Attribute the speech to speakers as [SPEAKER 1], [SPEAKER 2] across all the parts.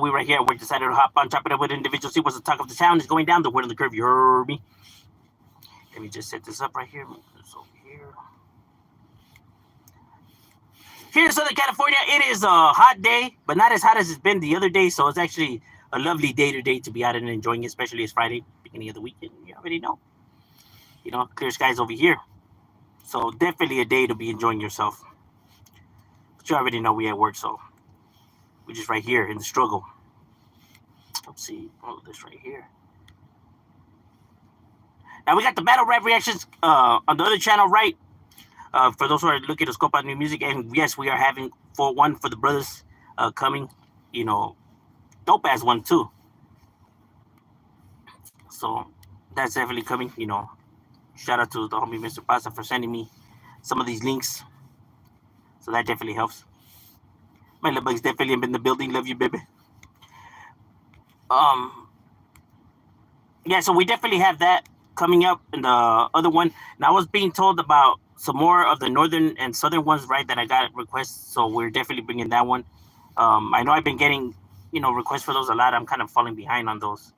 [SPEAKER 1] we right here at work decided to hop on, chop it up with individuals, see what's the talk of the town is going down, the word on the curve, you heard me. Let me just set this up right here. Move this over here. Here in Southern California, it is a hot day, but not as hot as it's been the other day. So it's actually a lovely day today to be out and enjoying it, especially it's Friday, beginning of the weekend. You already know. Clear skies over here. So definitely a day to be enjoying yourself. But you already know we at work, so we're just right here in the struggle. Let's see. Oh, this right here. Now we got the battle rap reactions on the other channel, right? For those who are looking to scope out new music, and yes, we are having one for the brothers coming. You know, dope ass one too. So that's definitely coming. Shout out to the homie Mr. Pasa for sending me some of these links. So that definitely helps. My little bug's definitely in the building. Love you, baby. Um, yeah, so we definitely have that coming up in the other one. Now I was being told about some more of the northern and southern ones, right? That I got requests, so we're definitely bringing that one. I know I've been getting, requests for those a lot. I'm kind of falling behind on those.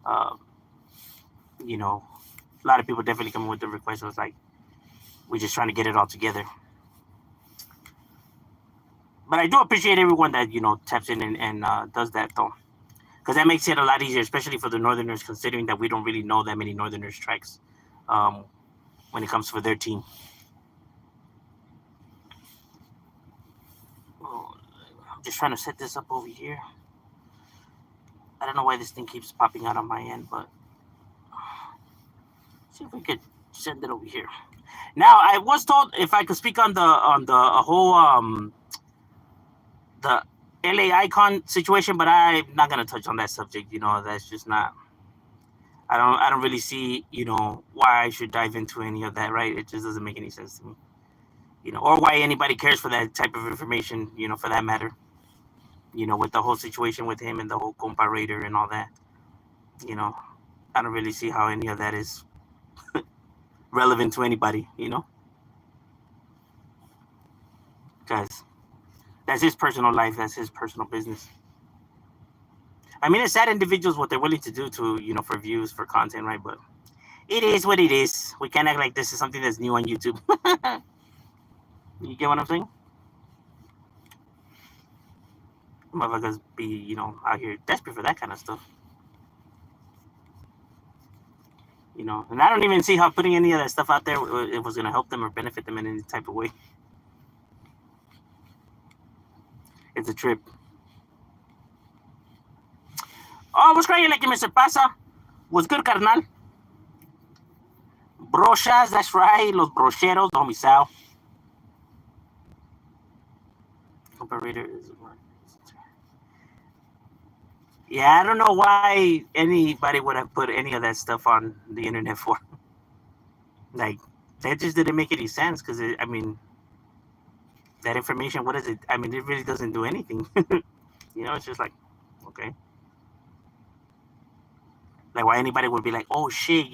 [SPEAKER 1] Uh, a lot of people definitely coming with the requests. So it's like we're just trying to get it all together. But I do appreciate everyone that taps in and does that though, because that makes it a lot easier, especially for the Northerners, considering that we don't really know that many Northerners tracks um, when it comes for their team. Oh, I'm just trying to set this up over here. I don't know why this thing keeps popping out on my end, but see if we could send it over here. Now, I was told if I could speak on the whole the LA Icon situation, but I'm not gonna touch on that subject. That's just not. I don't really see why I should dive into any of that. Right? It just doesn't make any sense to me. Or why anybody cares for that type of information. For that matter. With the whole situation with him and the whole compa raider and all that. You know, I don't really see how any of that is relevant to anybody. Because that's his personal life. That's his personal business. I mean, it's sad individuals what they're willing to do to for views for content, right? But it is what it is. We can't act like this is something that's new on YouTube. You get what I'm saying? Motherfuckers be out here desperate for that kind of stuff. And I don't even see how putting any of that stuff out there it was gonna help them or benefit them in any type of way. It's a trip. Oh, what's crying like Mr. Pasa? What's good, carnal? Brochas, that's right. Los brocheros, the homie Sal. Comparator is one. Yeah, I don't know why anybody would have put any of that stuff on the internet for. Like, that just didn't make any sense because, I mean, that information, what is it? I mean, it really doesn't do anything. It's just like, okay. Like, why anybody would be like, oh shit,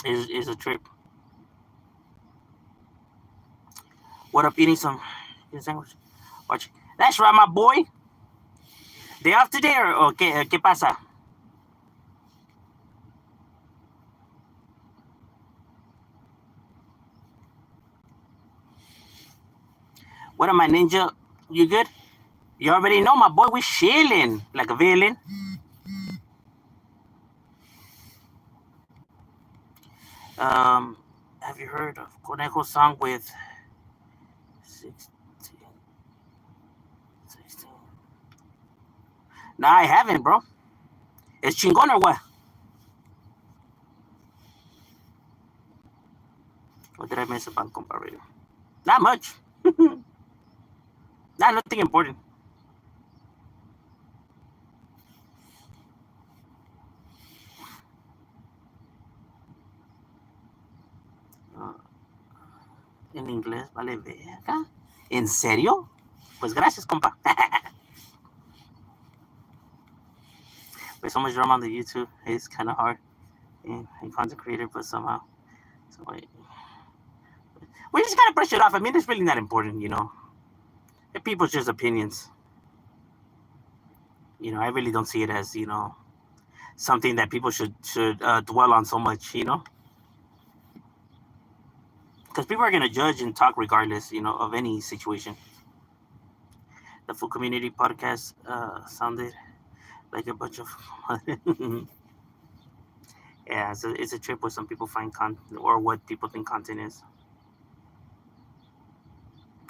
[SPEAKER 1] is a trip. What up, eating some sandwich? Watch. That's right, my boy. Day off today or qué pasa? What am I, ninja? You good? You already know, my boy. We chilling like a villain. Um, have you heard of Conejo's song with 16? Nah, I haven't, bro. It's chingon or what? What did I miss about comparator? Not much. Nothing important. Uh, en inglés, vale verga. ¿En serio? Pues gracias, compa. With so much drama on the YouTube, it's kind of hard. And content creator, but somehow. So wait. We just gotta brush it off. I mean, it's really not important, you know. People's just opinions. You know, I really don't see it as, you know, something that people should dwell on so much, you know, because people are gonna judge and talk regardless, you know, of any situation. The Full Community podcast sounded like a bunch of yeah, it's a trip where some people find content or what people think content is,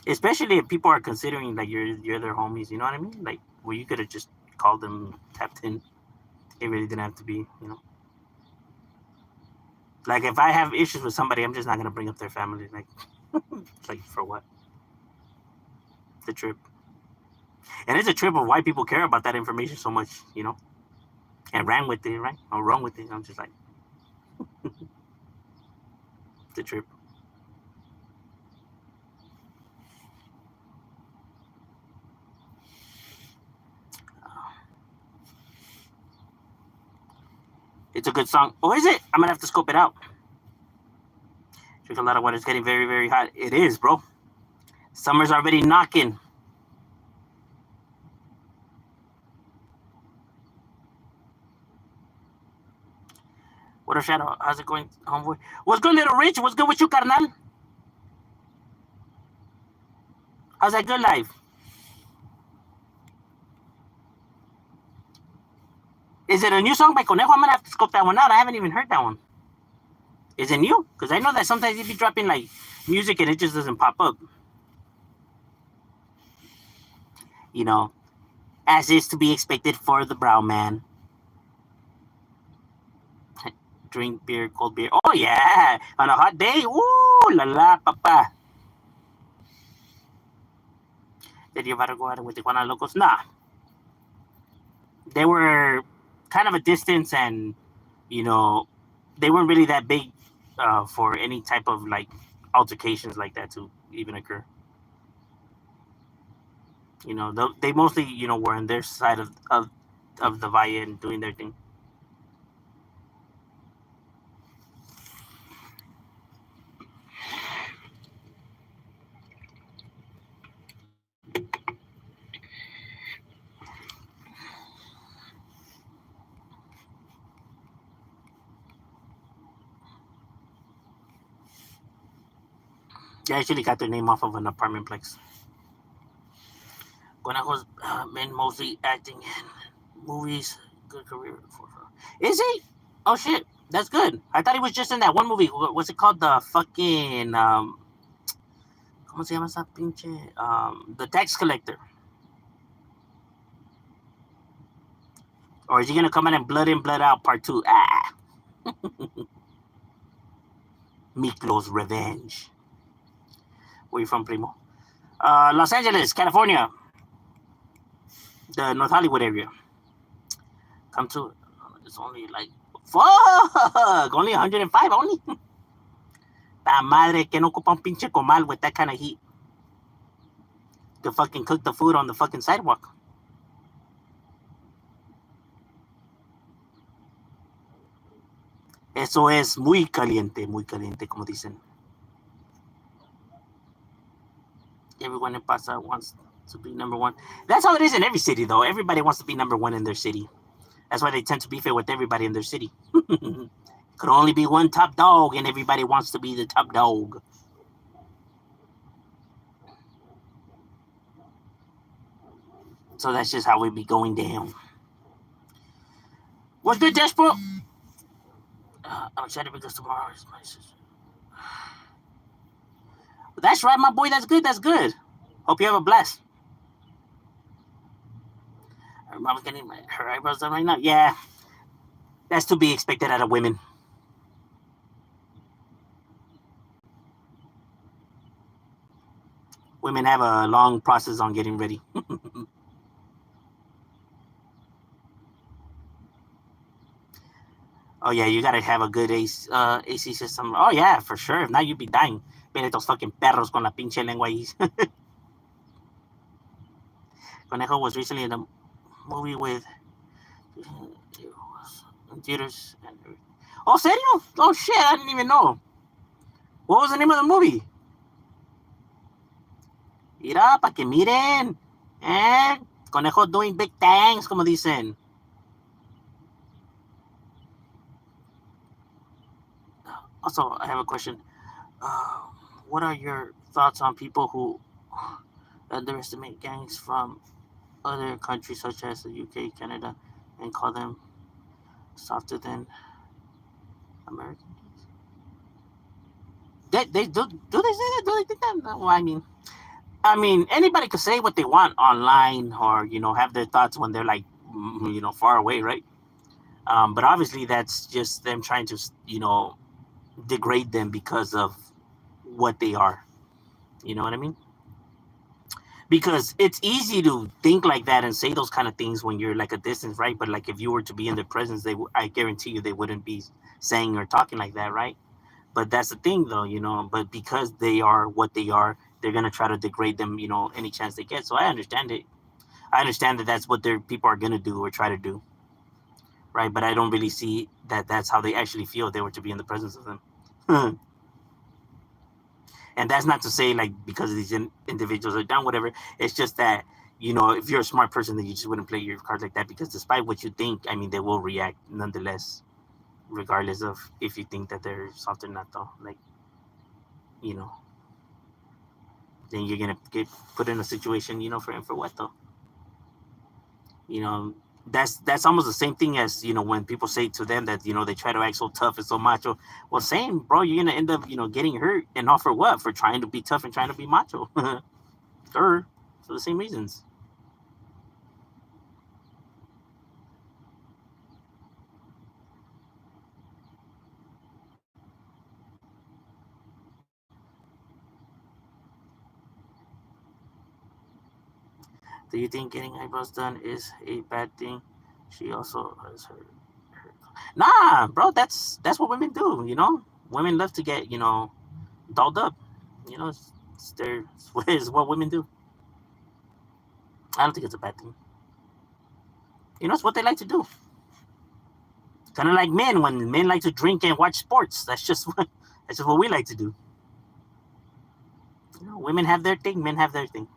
[SPEAKER 1] especially if people are considering like you're their homies, you know what I mean, like where you could have just called them, tapped in. It really didn't have to be, you know, like if I have issues with somebody, I'm just not gonna bring up their family, like for what? The trip. And it's a trip of why people care about that information so much, you know, and ran with it, right? Or wrong with it. I'm just like, the trip. It's a good song. Oh, is it? I'm gonna have to scope it out. Drink a lot of water. It's getting very, very hot. It is, bro. Summer's already knocking. What a shadow. How's it going, homeboy? What's good, little Rich? What's good with you, carnal? How's that good life? Is it a new song by Conejo? I'm gonna have to scope that one out. I haven't even heard that one. Is it new? Because I know that sometimes you be dropping like music and it just doesn't pop up. You know, as is to be expected for the brow man. Drink beer, cold beer. Oh yeah, on a hot day. Ooh la la, papa. Did you ever go out with Tijuana locals? Nah, they were kind of a distance, and you know, they weren't really that big for any type of like altercations like that to even occur. You know, they mostly, you know, were on their side of the valle and doing their thing. They actually got their name off of an apartment complex. Guanajo's been mostly acting in movies. Good career. Is he? Oh shit, that's good. I thought he was just in that one movie. What's it called? The fucking ¿Cómo se llama esa pinche? The Tax Collector. Or is he gonna come in, Blood Out Part 2? Ah. Miklo's Revenge. Where you from, Primo? Los Angeles, California. The North Hollywood area. Come to, it's only like, fuck, only 105, only. La madre que no ocupa un pinche comal with that kind of heat. To fucking cook the food on the fucking sidewalk. Eso es muy caliente, como dicen. Everyone in Pasa wants to be number one. That's how it is in every city, though. Everybody wants to be number one in their city. That's why they tend to be fair with everybody in their city. Could only be one top dog, and everybody wants to be the top dog. So that's just how we be going down. What's good, Desperate? I'm excited because tomorrow is my sister. That's right, my boy. That's good. That's good. Hope you have a blast. Her mom's getting her eyebrows done right now. Yeah, that's to be expected out of women. Women have a long process on getting ready. Oh yeah, you gotta have a good AC system. Oh yeah, for sure. If not, you'd be dying. Viene those fucking perros con la pinche lengua ahí. Conejo was recently in a movie with theaters. Oh, serio? Oh shit, I didn't even know. What was the name of the movie? Mira, para que miren. Eh? Conejo doing big things, como dicen. Also, I have a question. Uh, what are your thoughts on people who underestimate gangs from other countries such as the UK, Canada, and call them softer than American? They do they say that? Do they think that? No, well, I mean, anybody could say what they want online, or have their thoughts when they're like, far away, right? But obviously, that's just them trying to, degrade them because of what they are. You know what I mean? Because it's easy to think like that and say those kind of things when you're like a distance, right? But like if you were to be in their presence, I guarantee you they wouldn't be saying or talking like that, right? But that's the thing, though, But because they are what they are, they're gonna try to degrade them, any chance they get. So I understand it. I understand that that's what their people are gonna do or try to do, right? But I don't really see that that's how they actually feel if they were to be in the presence of them. And that's not to say like because these individuals are done whatever. It's just that if you're a smart person, then you just wouldn't play your cards like that because despite what you think, I mean, they will react nonetheless, regardless of if you think that they're soft or not. Though, like you know, then you're gonna get put in a situation, for what though? You know, that's almost the same thing as when people say to them that they try to act so tough and so macho. Well, same, bro. You're gonna end up getting hurt, and all for what? For trying to be tough and trying to be macho. Sure, for the same reasons. Do you think getting eyebrows done is a bad thing? She also has her. Nah, bro. That's what women do. Women love to get dolled up. It's what women do. I don't think it's a bad thing. It's what they like to do. Kind of like men when men like to drink and watch sports. That's just what we like to do. Women have their thing, men have their thing.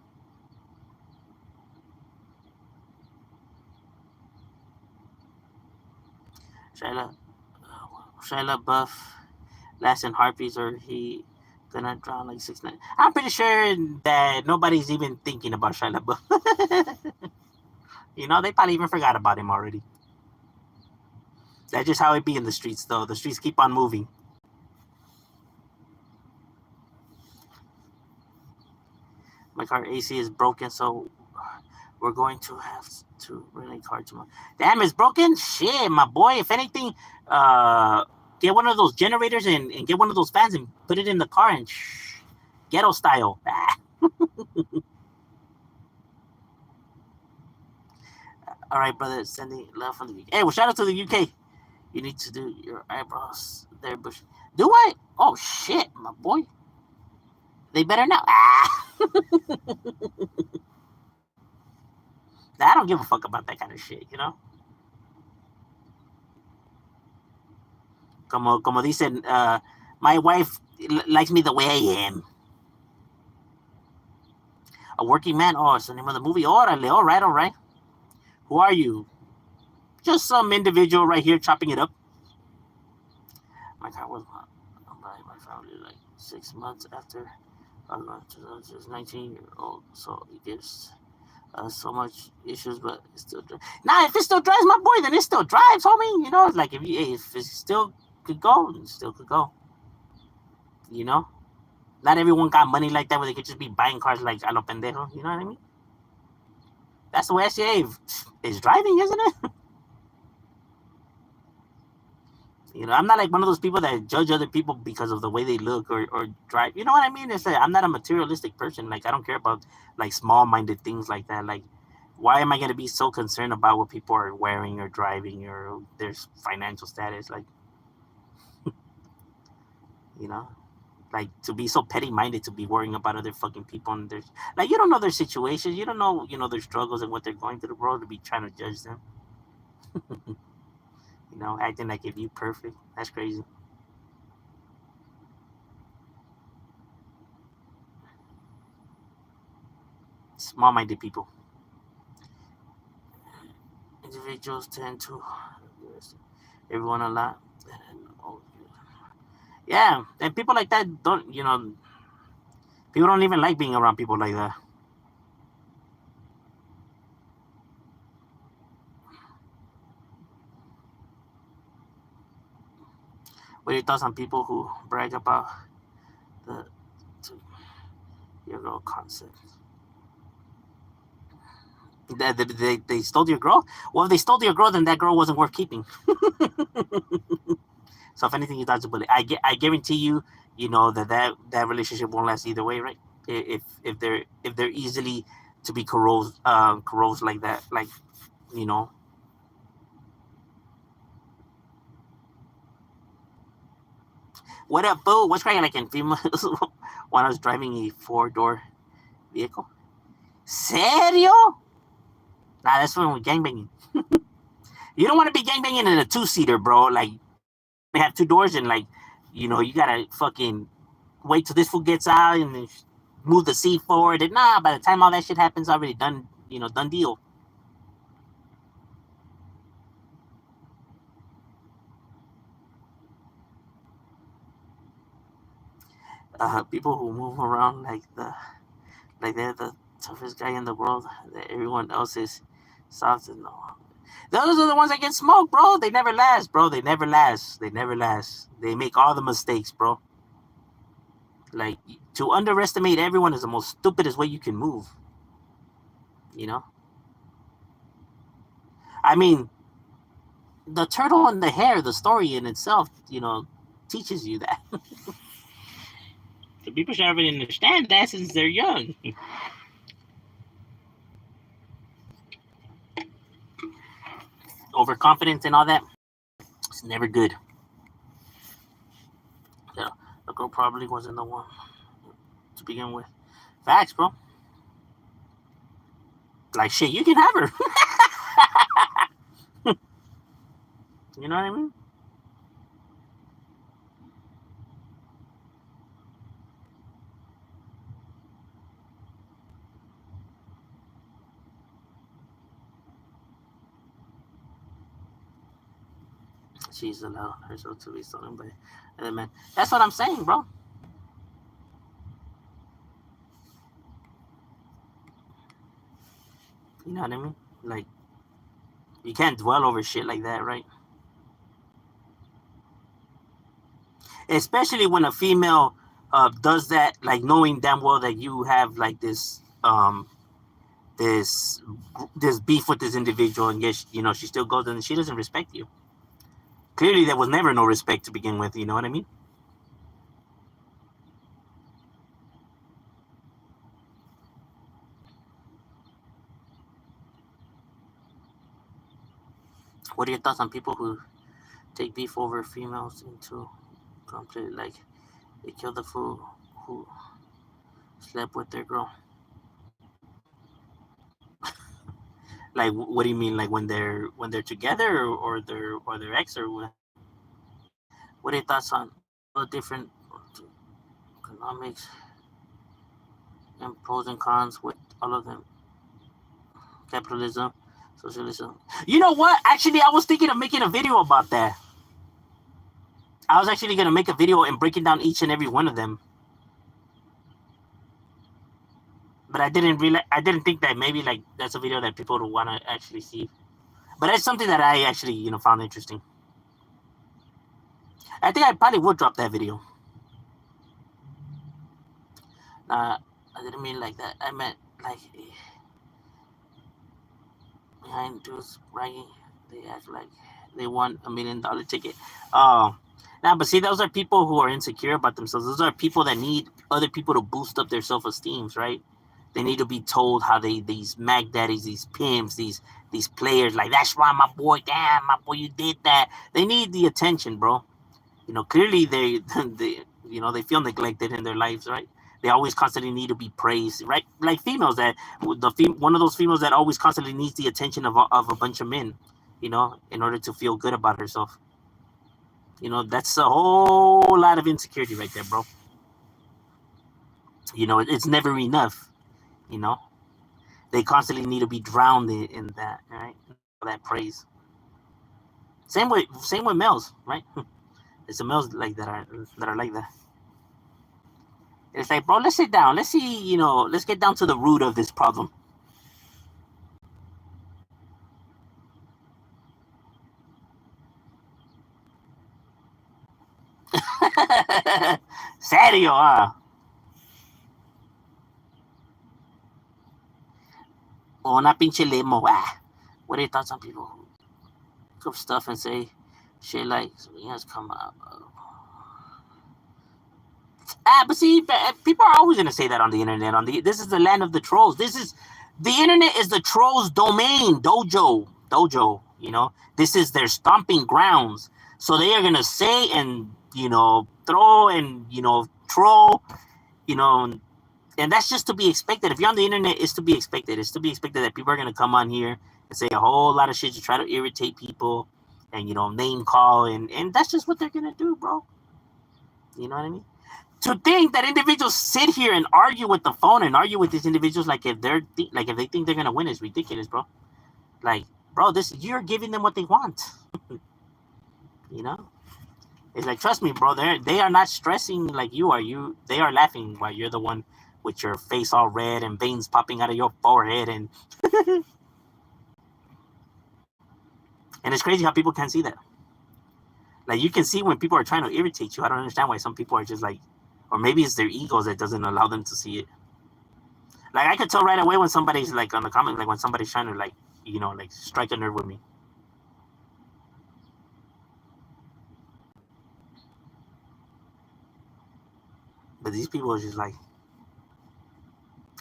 [SPEAKER 1] Shia, Shia Buff, last in Harpies, or he gonna drown like 6 9. I'm pretty sure that nobody's even thinking about Shia Buff. They probably even forgot about him already. That's just how it be in the streets, though. The streets keep on moving. My car AC is broken, so we're going to have to rent a car tomorrow. Damn, it's broken? Shit, my boy. If anything, uh, get one of those generators and get one of those fans and put it in the car and ghetto style. All right, brother. Sending love from the UK. Hey, well, shout out to the UK. You need to do your eyebrows there, Bush. Do I? Oh, shit, my boy. They better know. I don't give a fuck about that kind of shit. Como dicen, my wife likes me the way I am. A working man. Oh, it's the name of the movie. Orale. All right, all right. Who are you? Just some individual right here chopping it up. My car was by my family like 6 months after I was 19-year-old. So it gives so much issues, but it still drives. Nah, if it still drives, my boy, then it still drives, homie. Like if it still could go, it still could go. You know, not everyone got money like that where they could just be buying cars like a lo pendejo. You know what I mean? That's the way SCA is driving, isn't it? I'm not like one of those people that judge other people because of the way they look or drive. You know what I mean? It's like I'm not a materialistic person. Like I don't care about like small-minded things like that. Like, why am I gonna be so concerned about what people are wearing or driving or their financial status? Like, you know, like to be so petty-minded to be worrying about other fucking people and their like you don't know their situations. You don't know their struggles and what they're going through, bro. To be trying to judge them. Acting like if you perfect. That's crazy. Small-minded people. Individuals tend to everyone a lot. Yeah, and people like that don't, people don't even like being around people like that. What are your thoughts on people who brag about the your girl concept? That they stole your girl? Well, if they stole your girl, then that girl wasn't worth keeping. So if anything, you dodge a bullet. I guarantee you, that relationship won't last either way, right? If they're easily to be corrosed like that, like you know. What up, boo? What's cracking like in females when I was driving a 4-door vehicle? Serio? Nah, that's when we're gangbanging. You don't want to be gangbanging in a 2-seater, bro. Like, they have 2 doors and, like, you gotta fucking wait till this fool gets out and then move the seat forward. And nah, by the time all that shit happens, already done, done deal. People who move around like they're the toughest guy in the world, that everyone else is soft and no. Those are the ones that get smoked, bro. They never last, bro. They never last. They never last. They make all the mistakes, bro. Like, to underestimate everyone is the most stupidest way you can move. You know? I mean, the turtle and the hare, the story in itself, teaches you that. So people should already understand that since they're young. Overconfidence and all that, it's never good. Yeah, the girl probably wasn't the one to begin with. Facts, bro. Like, shit, you can have her. You know what I mean? She's allowed herself to be stolen by other men. That's what I'm saying, bro. You know what I mean? Like, you can't dwell over shit like that, right? Especially when a female does that, like knowing damn well that you have like this this beef with this individual, and yet she still goes and she doesn't respect you. Clearly, there was never no respect to begin with. You know what I mean? What are your thoughts on people who take beef over females into completely, like, they kill the fool who slept with their girl? Like, what do you mean? Like, when they're together, or their ex, or what? What are your thoughts on all the different economics and pros and cons with all of them? Capitalism, socialism. You know what? Actually, I was thinking of making a video about that. I was actually gonna make a video and breaking down each and every one of them. But I didn't think that maybe like that's a video that people would want to actually see. But that's something that I actually found interesting. I think I probably would drop that video. I didn't mean like that. I meant like behind dudes bragging, they act like they won $1 million ticket. Oh, now, but see, those are people who are insecure about themselves. Those are people that need other people to boost up their self-esteem, right? They need to be told how these mag daddies, these pimps, these players, like, that's why my boy, damn, my boy, you did that. They need the attention, bro. Clearly they feel neglected in their lives, right? They always constantly need to be praised, right? Like females, that one of those females that always constantly needs the attention of a bunch of men, in order to feel good about herself. That's a whole lot of insecurity right there, bro. It's never enough, you know. They constantly need to be drowned in that, right? That praise. Same with males, right? It's the males like that are like that. It's like, bro, let's sit down. Let's see, let's get down to the root of this problem. Serio, ah. O una pinche limo, ah. What are your thoughts on people who cook stuff and say shit like, something has come up? But see, people are always gonna say that on the internet. This is the land of the trolls. The internet is the trolls' domain, dojo. This is their stomping grounds. So they are gonna say and throw and troll, you know, and that's just to be expected. If you're on the internet, it's to be expected. It's to be expected that people are gonna come on here and say a whole lot of shit to try to irritate people and name call and that's just what they're gonna do, bro. You know what I mean? To think that individuals sit here and argue with the phone and argue with these individuals like if if they think they're gonna win is ridiculous, bro. Like, bro, you're giving them what they want. you know, it's like, trust me, bro. They are not stressing like you are. They are laughing while you're the one with your face all red and veins popping out of your forehead and and it's crazy how people can't see that. Like, you can see when people are trying to irritate you. I don't understand why some people are just like, or maybe it's their egos that doesn't allow them to see it. Like, I could tell right away when somebody's like on the comment, like when somebody's trying to like, like strike a nerve with me. But these people are just like,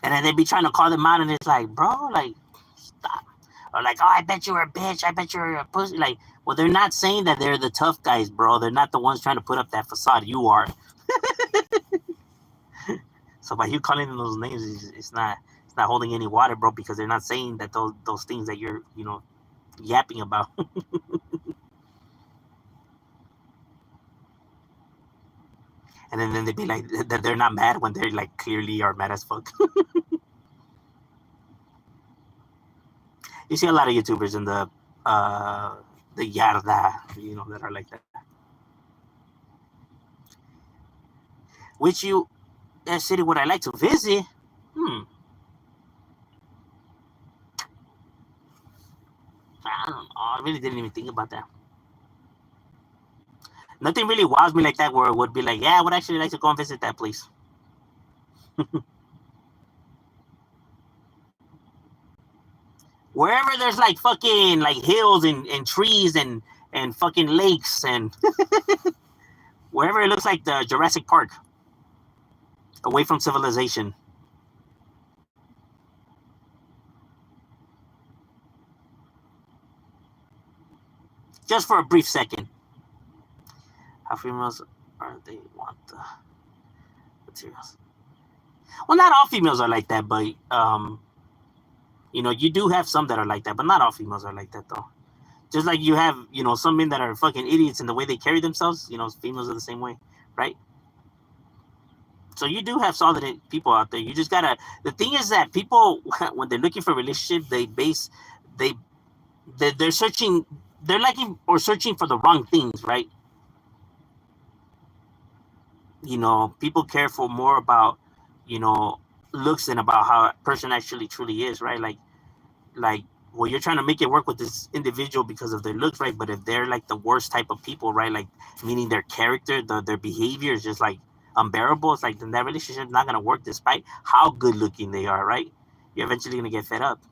[SPEAKER 1] and then they be trying to call them out, and it's like, bro, like, stop. Or like, oh, I bet you're a bitch. I bet you're a pussy. Like, well, they're not saying that they're the tough guys, bro. They're not the ones trying to put up that facade. You are. So by you calling them those names, it's not holding any water, bro, because they're not saying that those things that you're yapping about. And then they'd be like that they're not mad when they're like clearly are mad as fuck. You see a lot of YouTubers in the yarda, that are like that. Which city would I like to visit? I don't know. I really didn't even think about that. Nothing really wows me like that where it would be like, yeah, I would actually like to go and visit that place. Wherever there's like fucking like hills and trees and fucking lakes and wherever it looks like the Jurassic Park, away from civilization. Just for a brief second. How females are they want the materials? Well, not all females are like that, but you do have some that are like that, but not all females are like that though. Just like you have, some men that are fucking idiots in the way they carry themselves, females are the same way, right? So you do have solid people out there. You just gotta. The thing is that people, when they're looking for a relationship, they they're searching, they're liking or searching for the wrong things, right? People care for more about, you know, looks than about how a person actually truly is, right? Like, well, you're trying to make it work with this individual because of their looks, right? But if they're like the worst type of people, right? Like, meaning their character, their behavior is just like unbearable. It's like then that relationship is not gonna work despite how good looking they are, right? You're eventually gonna get fed up.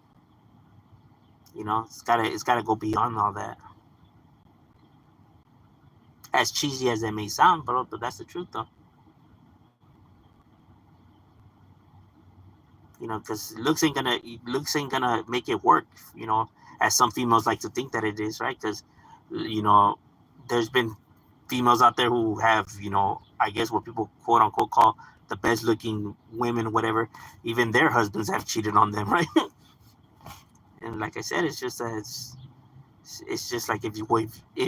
[SPEAKER 1] It's gotta go beyond all that. As cheesy as that may sound, but that's the truth, though. Because looks ain't gonna make it work. As some females like to think that it is, right? Because you know, there's been females out there who have, I guess what people quote unquote call the best looking women, whatever. Even their husbands have cheated on them, right? And like I said, it's just that it's just like if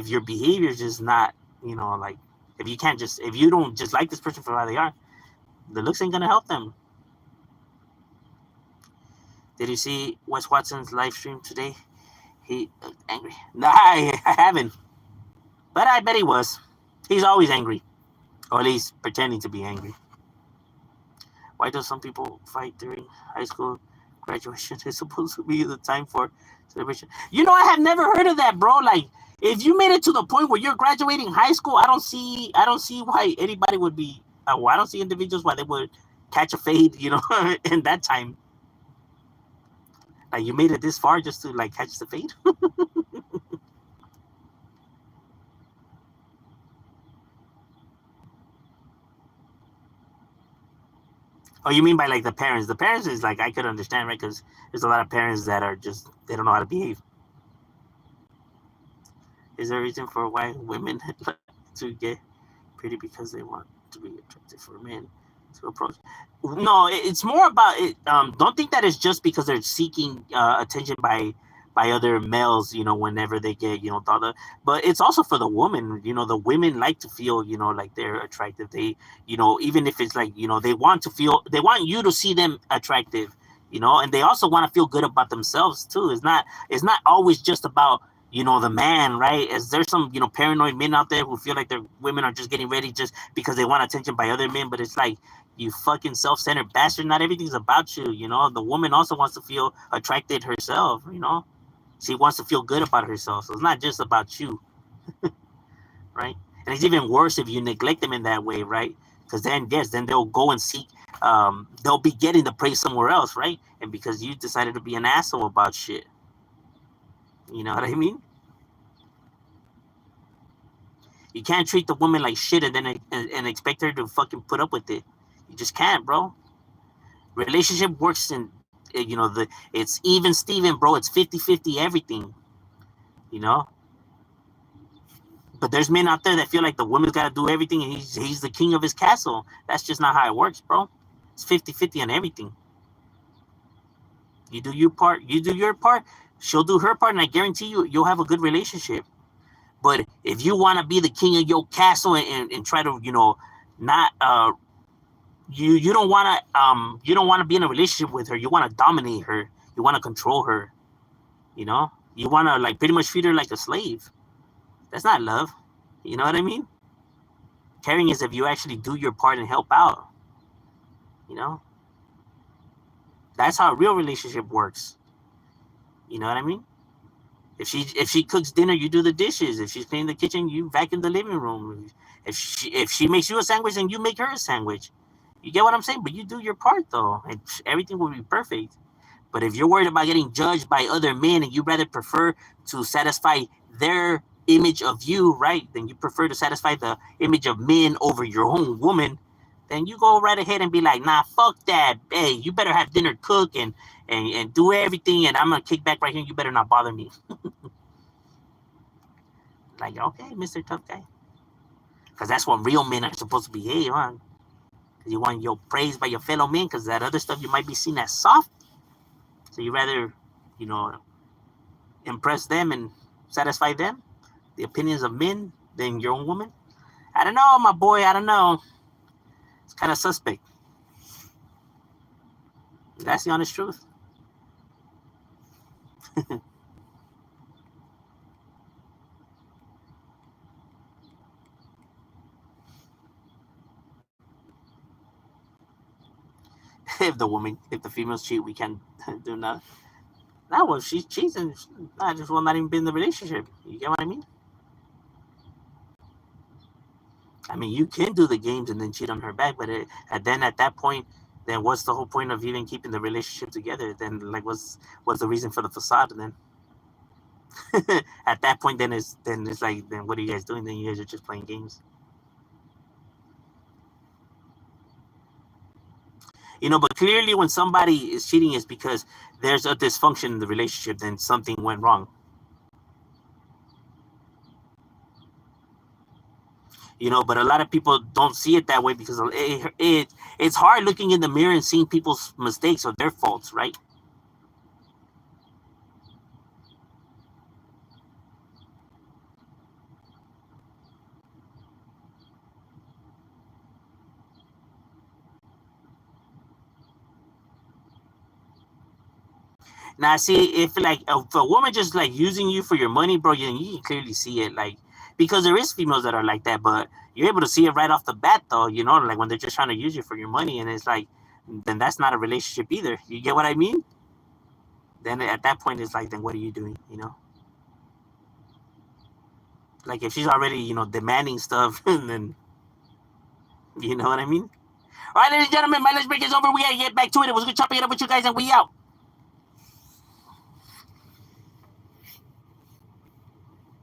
[SPEAKER 1] your behavior is just not, like if you don't just like this person for how they are, the looks ain't gonna help them. Did you see Wes Watson's live stream today? He angry. Nah, I haven't, but I bet he was. He's always angry, or at least pretending to be angry. Why do some people fight during high school graduation? It's supposed to be the time for celebration. I have never heard of that, bro. Like, if you made it to the point where you're graduating high school, I don't see why anybody would be. I don't see individuals why they would catch a fade, in that time. Like, you made it this far just to like catch the fade. Oh, you mean by like the parents? The parents is like I could understand, right? Because there's a lot of parents that are just they don't know how to behave. Is there a reason for why women like to get pretty because they want to be attractive for men to approach? No, it's more about it. Don't think that it's just because they're seeking attention by other males. Whenever they get thought of, but it's also for the woman. The women like to feel like they're attractive. They even if it's like they want you to see them attractive. And they also want to feel good about themselves too. It's not always just about the man, right? As there's some paranoid men out there who feel like their women are just getting ready just because they want attention by other men, but it's like, you fucking self-centered bastard, not everything's about you. The woman also wants to feel attracted herself. She wants to feel good about herself, so it's not just about you. Right? And it's even worse if you neglect them in that way, right? Because then they'll go and seek, they'll be getting the praise somewhere else, right? And because you decided to be an asshole about shit, you know what I mean? You can't treat the woman like shit and then and expect her to fucking put up with it. You just can't, bro. Relationship works in, it's even Steven, bro. It's 50-50 everything, you know? But there's men out there that feel like the woman's got to do everything and he's the king of his castle. That's just not how it works, bro. It's 50-50 on everything. You do your part, she'll do her part, and I guarantee you'll have a good relationship. But if you want to be the king of your castle and try to, not you don't want to be in a relationship with her. You want to dominate her. You want to control her. You want to like pretty much treat her like a slave. That's not love. You know what I mean? Caring is if you actually do your part and help out. You know, that's how a real relationship works. You know what I mean? If she cooks dinner, you do the dishes. If she's cleaning the kitchen, you vacuum the living room. If she makes you a sandwich, then you make her a sandwich. You get what I'm saying? But you do your part though, and everything will be perfect. But if you're worried about getting judged by other men and you rather prefer to satisfy their image of you, right? Then you prefer to satisfy the image of men over your own woman, then you go right ahead and be like, nah, fuck that. Hey, you better have dinner cook and do everything, and I'm gonna kick back right here. You better not bother me. Like, okay, Mr. Tough Guy. Because that's what real men are supposed to behave, huh? Because you want your praise by your fellow men, because that other stuff you might be seen as soft. So you rather, you know, impress them and satisfy them, the opinions of men, than your own woman. I don't know, my boy. I don't know. It's kind of suspect. That's the honest truth. If the females cheat, we can do nothing. No, well, if she's cheating, I just will not even be in the relationship. You get what I mean? I mean, you can do the games and then cheat on her back, but and then at that point, then what's the whole point of even keeping the relationship together? Then, like, what's the reason for the facade? And then at that point, then it's like, then what are you guys doing? Then you guys are just playing games. But clearly, when somebody is cheating, is because there's a dysfunction in the relationship. Then something went wrong. But a lot of people don't see it that way because it's hard looking in the mirror and seeing people's mistakes or their faults, right? Now, see, if a woman just like using you for your money, bro, you can clearly see it, like, because there is females that are like that, but you're able to see it right off the bat, though, like when they're just trying to use you for your money, and it's like, then that's not a relationship either. You get what I mean? Then at that point, it's like, then what are you doing? Like if she's already, demanding stuff, and then, you know what I mean? All right, ladies and gentlemen, my lunch break is over. We gotta get back to it. It was good chopping it up with you guys, and we out.